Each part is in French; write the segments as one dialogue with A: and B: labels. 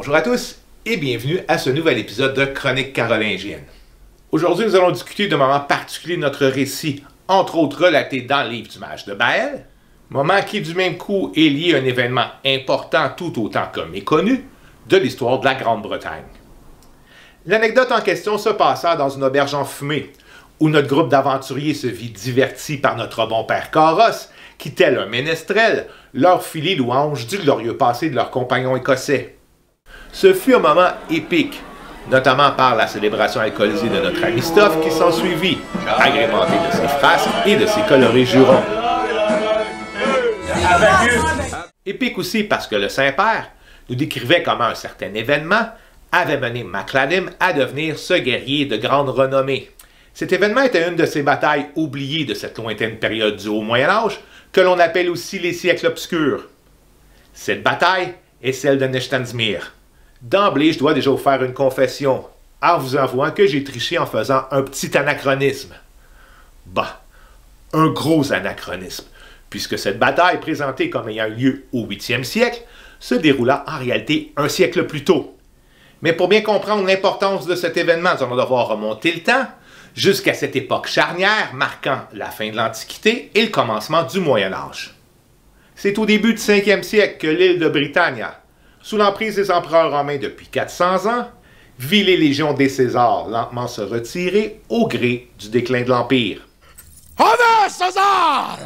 A: Bonjour à tous et bienvenue à ce nouvel épisode de Chroniques carolingiennes. Aujourd'hui, nous allons discuter d'un moment particulier de notre récit, entre autres relaté dans le livre du Mage de Baël, moment qui du même coup est lié à un événement important tout autant que méconnu de l'histoire de la Grande-Bretagne. L'anecdote en question se passa dans une auberge enfumée, où notre groupe d'aventuriers se vit diverti par notre bon père Carrosse, qui, tel un ménestrel, leur fit les louanges du glorieux passé de leurs compagnons écossais. Ce fut un moment épique, notamment par la célébration alcoolisée de notre ami Stoff qui s'ensuivit, agrémentée de ses frasques et de ses colorés jurons. Épique aussi parce que le Saint-Père nous décrivait comment un certain événement avait mené MacLadim à devenir ce guerrier de grande renommée. Cet événement était une de ces batailles oubliées de cette lointaine période du Haut Moyen-Âge, que l'on appelle aussi les siècles obscurs. Cette bataille est celle de Nestandsmere. D'emblée, je dois déjà vous faire une confession, en vous avouant que j'ai triché en faisant un petit anachronisme. Bah, un gros anachronisme, puisque cette bataille, présentée comme ayant eu lieu au 8e siècle, se déroula en réalité un siècle plus tôt. Mais pour bien comprendre l'importance de cet événement, nous allons devoir remonter le temps jusqu'à cette époque charnière marquant la fin de l'Antiquité et le commencement du Moyen Âge. C'est au début du 5e siècle que l'île de Britannia, sous l'emprise des empereurs romains depuis 400 ans, vit les légions des Césars lentement se retirer au gré du déclin de l'Empire. Honneur César!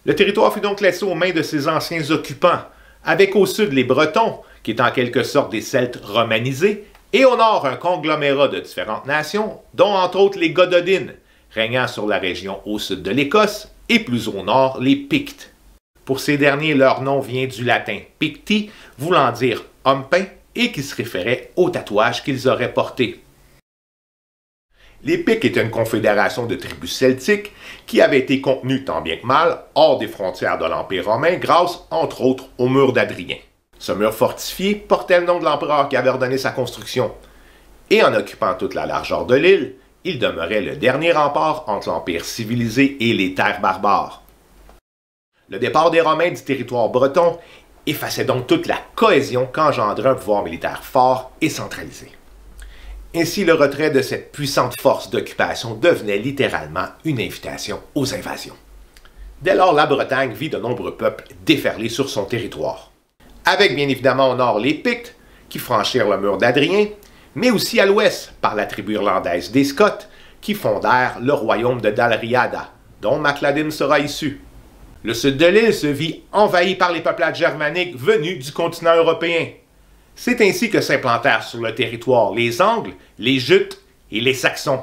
A: Le territoire fut donc laissé aux mains de ses anciens occupants, avec au sud les Bretons, qui est en quelque sorte des Celtes romanisés, et au nord un conglomérat de différentes nations, dont entre autres les Gododines, régnant sur la région au sud de l'Écosse, et plus au nord les Pictes. Pour ces derniers, leur nom vient du latin picti, voulant dire homme peint, et qui se référait au tatouage qu'ils auraient porté. Les Pictes étaient une confédération de tribus celtiques qui avait été contenue tant bien que mal hors des frontières de l'Empire romain grâce, entre autres, au mur d'Adrien. Ce mur fortifié portait le nom de l'empereur qui avait ordonné sa construction. Et en occupant toute la largeur de l'île, il demeurait le dernier rempart entre l'Empire civilisé et les terres barbares. Le départ des Romains du territoire breton effaçait donc toute la cohésion qu'engendrait un pouvoir militaire fort et centralisé. Ainsi, le retrait de cette puissante force d'occupation devenait littéralement une invitation aux invasions. Dès lors, la Bretagne vit de nombreux peuples déferler sur son territoire. Avec bien évidemment au nord les Pictes, qui franchirent le mur d'Adrien, mais aussi à l'ouest par la tribu irlandaise des Scots, qui fondèrent le royaume de Dalriada, dont MacLadim sera issu. Le sud de l'île se vit envahi par les peuplades germaniques venus du continent européen. C'est ainsi que s'implantèrent sur le territoire les Angles, les Jutes et les Saxons.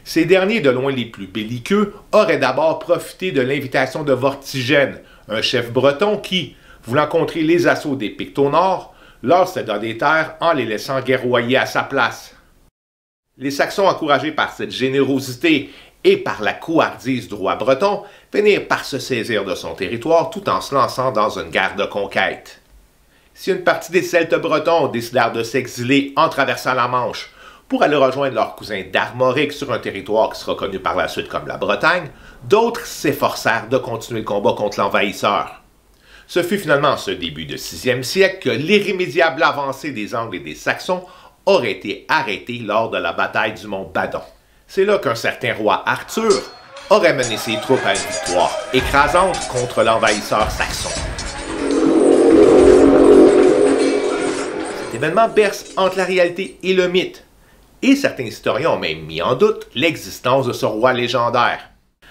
A: Ces derniers, de loin les plus belliqueux, auraient d'abord profité de l'invitation de Vortigène, un chef breton qui, voulant contrer les assauts des Pictes au nord, leur céda des terres en les laissant guerroyer à sa place. Les Saxons, encouragés par cette générosité et par la couardise du roi breton, finirent par se saisir de son territoire tout en se lançant dans une guerre de conquête. Si une partie des Celtes bretons décidèrent de s'exiler en traversant la Manche pour aller rejoindre leurs cousins d'Armorique sur un territoire qui sera connu par la suite comme la Bretagne, d'autres s'efforcèrent de continuer le combat contre l'envahisseur. Ce fut finalement en ce début de 6e siècle que l'irrémédiable avancée des Angles et des Saxons aurait été arrêtée lors de la bataille du mont Badon. C'est là qu'un certain roi Arthur aurait mené ses troupes à une victoire écrasante contre l'envahisseur saxon. Cet événement berce entre la réalité et le mythe, et certains historiens ont même mis en doute l'existence de ce roi légendaire.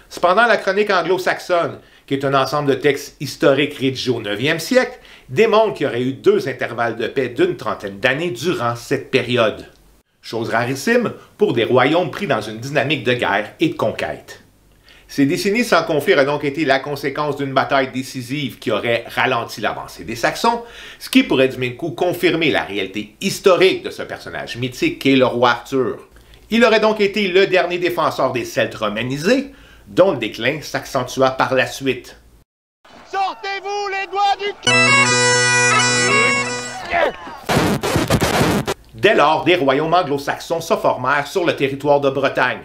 A: Cependant, la chronique anglo-saxonne, qui est un ensemble de textes historiques rédigés au 9e siècle, démontre qu'il y aurait eu 2 intervalles de paix d'une trentaine d'années durant cette période. Chose rarissime pour des royaumes pris dans une dynamique de guerre et de conquête. Ces décennies sans conflit auraient donc été la conséquence d'une bataille décisive qui aurait ralenti l'avancée des Saxons, ce qui pourrait du même coup confirmer la réalité historique de ce personnage mythique qu'est le roi Arthur. Il aurait donc été le dernier défenseur des Celtes romanisés, dont le déclin s'accentua par la suite. Sortez-vous les doigts du cul! Dès lors, des royaumes anglo-saxons se formèrent sur le territoire de Bretagne,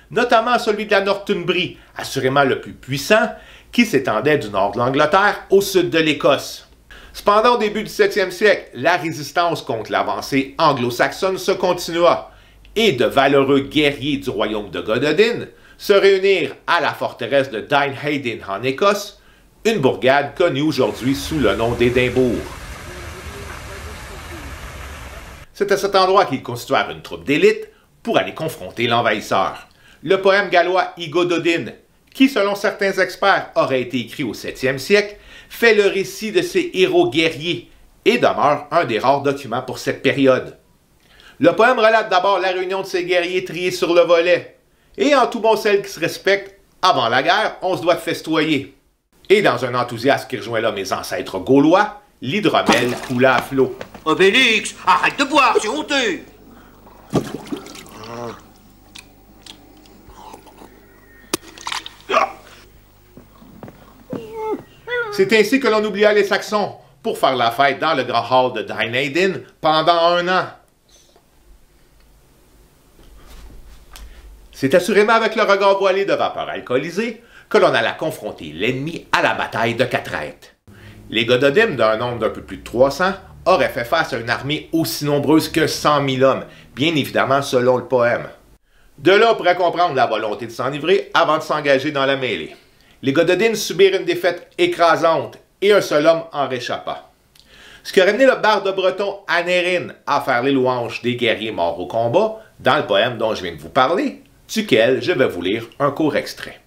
A: notamment celui de la Northumbrie, assurément le plus puissant, qui s'étendait du nord de l'Angleterre au sud de l'Écosse. Cependant, au début du 7e siècle, la résistance contre l'avancée anglo-saxonne se continua et de valeureux guerriers du royaume de Gododin se réunirent à la forteresse de Dynehadin en Écosse, une bourgade connue aujourd'hui sous le nom d'Édimbourg. C'est à cet endroit qu'ils constituèrent une troupe d'élite pour aller confronter l'envahisseur. Le poème gallois I Gododin, qui selon certains experts aurait été écrit au 7e siècle, fait le récit de ces héros guerriers et demeure un des rares documents pour cette période. Le poème relate d'abord la réunion de ces guerriers triés sur le volet. Et en tout bon sel qui se respecte, avant la guerre, on se doit de festoyer. Et dans un enthousiasme qui rejoint là mes ancêtres gaulois, l'hydromel coula à flot.
B: Obélix, arrête de boire, c'est honteux!
A: C'est ainsi que l'on oublia les Saxons pour faire la fête dans le grand hall de Dynehadin pendant un an. C'est assurément avec le regard voilé de vapeur alcoolisée que l'on alla confronter l'ennemi à la bataille de Cattraeth. Les Gododin, d'un nombre d'un peu plus de 300, auraient fait face à une armée aussi nombreuse que 100 000 hommes, bien évidemment selon le poème. De là, on pourrait comprendre la volonté de s'enivrer avant de s'engager dans la mêlée. Les Gododin subirent une défaite écrasante et un seul homme en réchappa. Ce qui aurait amené le barde breton Aneirin à faire les louanges des guerriers morts au combat dans le poème dont je viens de vous parler, duquel je vais vous lire un court extrait.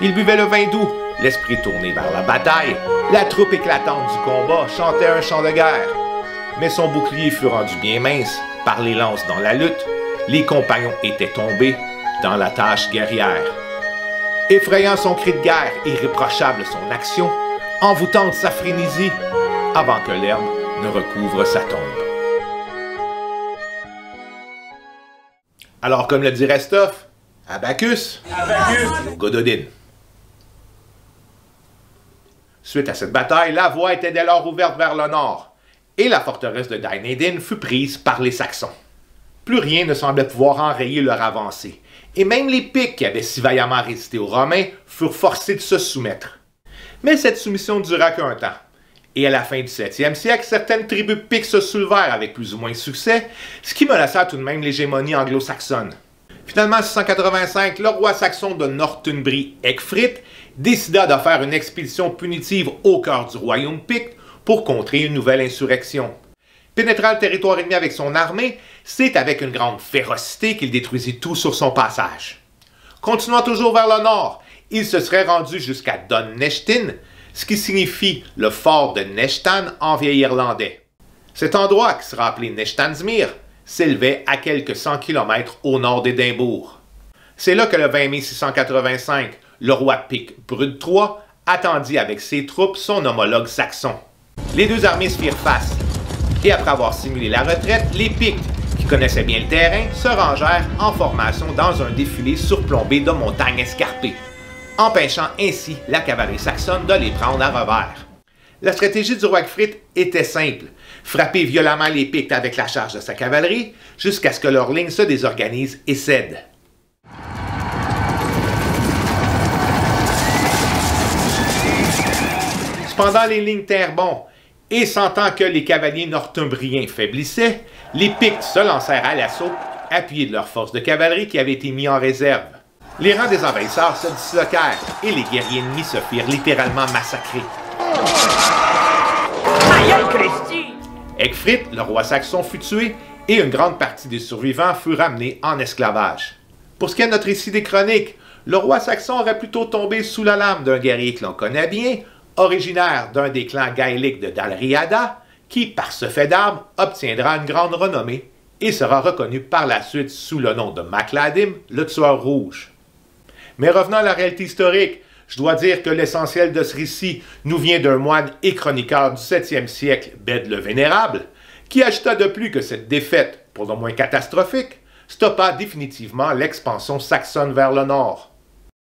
A: Il buvait le vin doux, l'esprit tourné vers la bataille, la troupe éclatante du combat chantait un chant de guerre. Mais son bouclier fut rendu bien mince par les lances dans la lutte, les compagnons étaient tombés dans la tâche guerrière. Effrayant son cri de guerre, irréprochable son action, envoûtante sa frénésie, avant que l'herbe ne recouvre sa tombe. Alors, comme le dirait Stoff, Abacus, Gododin. Suite à cette bataille, la voie était dès lors ouverte vers le nord, et la forteresse de Dynehadin fut prise par les Saxons. Plus rien ne semblait pouvoir enrayer leur avancée, et même les Pictes qui avaient si vaillamment résisté aux Romains furent forcés de se soumettre. Mais cette soumission dura qu'un temps, et à la fin du 7e siècle, certaines tribus Pictes se soulevèrent avec plus ou moins de succès, ce qui menaça tout de même l'hégémonie anglo-saxonne. Finalement, en 685, le roi saxon de Northumbrie, Ecgfrith, décida de faire une expédition punitive au cœur du royaume Picte pour contrer une nouvelle insurrection. Pénétrant le territoire ennemi avec son armée, c'est avec une grande férocité qu'il détruisit tout sur son passage. Continuant toujours vers le nord, il se serait rendu jusqu'à Dun-Nechtin, ce qui signifie le fort de Nechtan en vieil irlandais. Cet endroit, qui sera appelé Nechtansmere, s'élevait à quelques 100 km au nord d'Édimbourg. C'est là que le 20 mai 685, le roi Pic Brud III attendit avec ses troupes son homologue saxon. Les deux armées se firent face, et après avoir simulé la retraite, les Pictes, qui connaissaient bien le terrain, se rangèrent en formation dans un défilé surplombé de montagnes escarpées, empêchant ainsi la cavalerie saxonne de les prendre à revers. La stratégie du roi Ecgfrith était simple, frapper violemment les Pictes avec la charge de sa cavalerie jusqu'à ce que leur ligne se désorganise et cède. Cependant, les lignes tinrent bon, et sentant que les cavaliers northumbriens faiblissaient, les Pictes se lancèrent à l'assaut, appuyés de leurs forces de cavalerie qui avaient été mis en réserve. Les rangs des envahisseurs se disloquèrent, et les guerriers ennemis se firent littéralement massacrer. Ecgfrith, le roi saxon, fut tué, et une grande partie des survivants fut ramenée en esclavage. Pour ce qui est de notre récit des chroniques, le roi saxon aurait plutôt tombé sous la lame d'un guerrier que l'on connaît bien, originaire d'un des clans gaéliques de Dalriada, qui, par ce fait d'armes, obtiendra une grande renommée et sera reconnu par la suite sous le nom de Macladim, le tueur rouge. Mais revenons à la réalité historique, je dois dire que l'essentiel de ce récit nous vient d'un moine et chroniqueur du 7e siècle, Bède le Vénérable, qui ajouta de plus que cette défaite, pour le moins catastrophique, stoppa définitivement l'expansion saxonne vers le nord.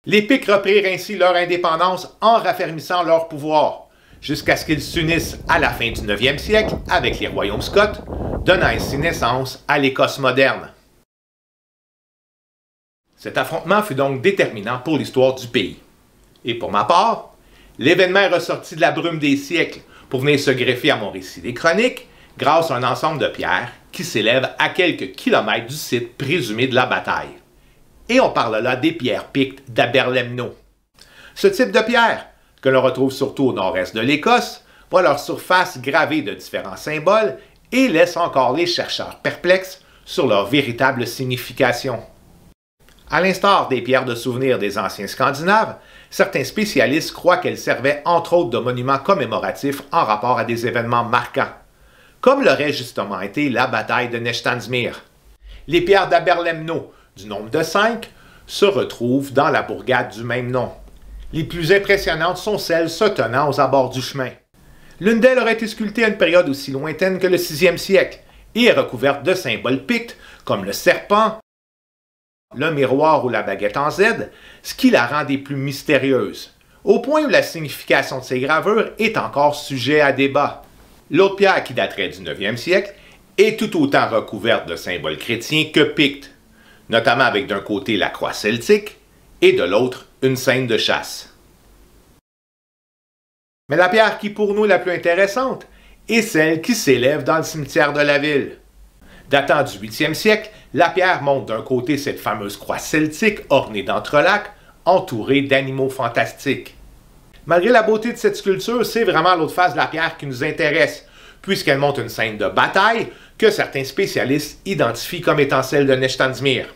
A: Les Pictes reprirent ainsi leur indépendance en raffermissant leur pouvoir, jusqu'à ce qu'ils s'unissent à la fin du 9e siècle avec les royaumes scots, donnant ainsi naissance à l'Écosse moderne. Cet affrontement fut donc déterminant pour l'histoire du pays. Et pour ma part, L'événement est ressorti de la brume des siècles pour venir se greffer à mon récit des chroniques grâce à un ensemble de pierres qui s'élève à quelques kilomètres du site présumé de la bataille. Et on parle là des pierres pictes d'Aberlemno. Ce type de pierre, que l'on retrouve surtout au nord-est de l'Écosse, voit leur surface gravée de différents symboles et laisse encore les chercheurs perplexes sur leur véritable signification. À l'instar des pierres de souvenir des anciens Scandinaves, certains spécialistes croient qu'elles servaient entre autres de monuments commémoratifs en rapport à des événements marquants, comme l'aurait justement été la bataille de Nechtansmere. Les pierres d'Aberlemno, du nombre de 5, se retrouvent dans la bourgade du même nom. Les plus impressionnantes sont celles se tenant aux abords du chemin. L'une d'elles aurait été sculptée à une période aussi lointaine que le 6e siècle et est recouverte de symboles pictes comme le serpent, le miroir ou la baguette en Z, ce qui la rend des plus mystérieuses, au point où la signification de ces gravures est encore sujet à débat. L'autre pierre, qui daterait du 9e siècle, est tout autant recouverte de symboles chrétiens que pictes, notamment avec d'un côté la croix celtique et de l'autre une scène de chasse. Mais la pierre qui pour nous est la plus intéressante est celle qui s'élève dans le cimetière de la ville. Datant du 8e siècle, la pierre montre d'un côté cette fameuse croix celtique ornée d'entrelacs, entourée d'animaux fantastiques. Malgré la beauté de cette sculpture, c'est vraiment l'autre face de la pierre qui nous intéresse, puisqu'elle montre une scène de bataille que certains spécialistes identifient comme étant celle de Nechtansmere.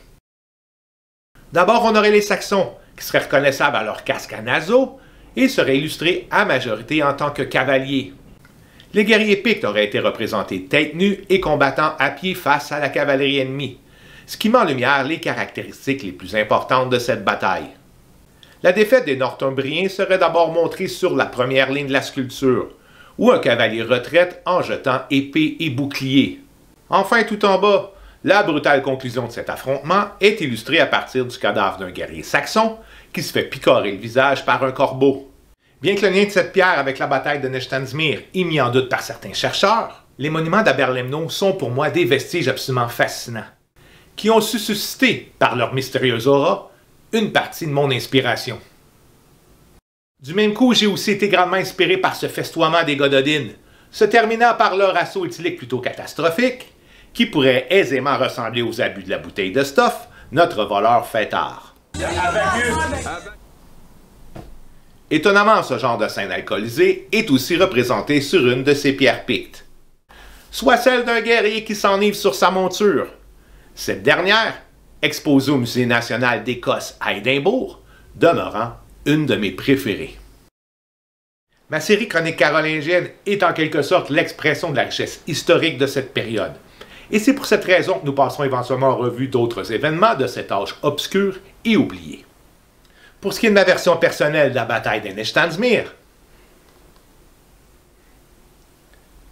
A: D'abord, on aurait les Saxons, qui seraient reconnaissables à leur casque à naseaux et seraient illustrés à majorité en tant que cavaliers. Les guerriers pictes auraient été représentés tête nue et combattant à pied face à la cavalerie ennemie, ce qui met en lumière les caractéristiques les plus importantes de cette bataille. La défaite des Northumbriens serait d'abord montrée sur la première ligne de la sculpture, où un cavalier retraite en jetant épée et bouclier. Enfin, tout en bas, la brutale conclusion de cet affrontement est illustrée à partir du cadavre d'un guerrier saxon qui se fait picorer le visage par un corbeau. Bien que le lien de cette pierre avec la bataille de Nechtansmere est mis en doute par certains chercheurs, les monuments d'Aberlemno sont pour moi des vestiges absolument fascinants, qui ont su susciter, par leur mystérieuse aura, une partie de mon inspiration. Du même coup, j'ai aussi été grandement inspiré par ce festoiement des Gododines, se terminant par leur assaut éthylique plutôt catastrophique, qui pourrait aisément ressembler aux abus de la bouteille de Stoff, notre voleur fêtard. Étonnamment, ce genre de scène alcoolisée est aussi représenté sur une de ces pierres pictes, soit celle d'un guerrier qui s'enivre sur sa monture. Cette dernière, exposée au Musée national d'Écosse à Édimbourg, demeurant une de mes préférées. Ma série Chroniques carolingiennes est en quelque sorte l'expression de la richesse historique de cette période. Et c'est pour cette raison que nous passerons éventuellement en revue d'autres événements de cet âge obscur et oublié. Pour ce qui est de ma version personnelle de la bataille de Nechtansmere,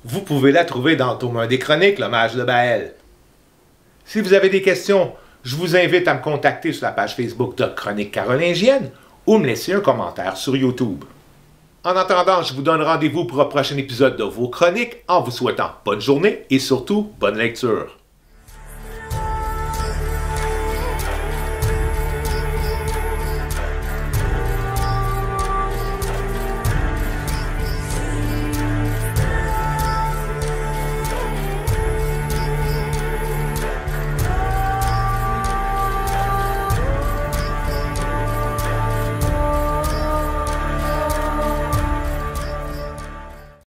A: vous pouvez la trouver dans le tome 1 des Chroniques, l'hommage de Baël. Si vous avez des questions, je vous invite à me contacter sur la page Facebook de Chroniques carolingiennes ou me laisser un commentaire sur YouTube. En attendant, je vous donne rendez-vous pour un prochain épisode de vos chroniques en vous souhaitant bonne journée et surtout bonne lecture.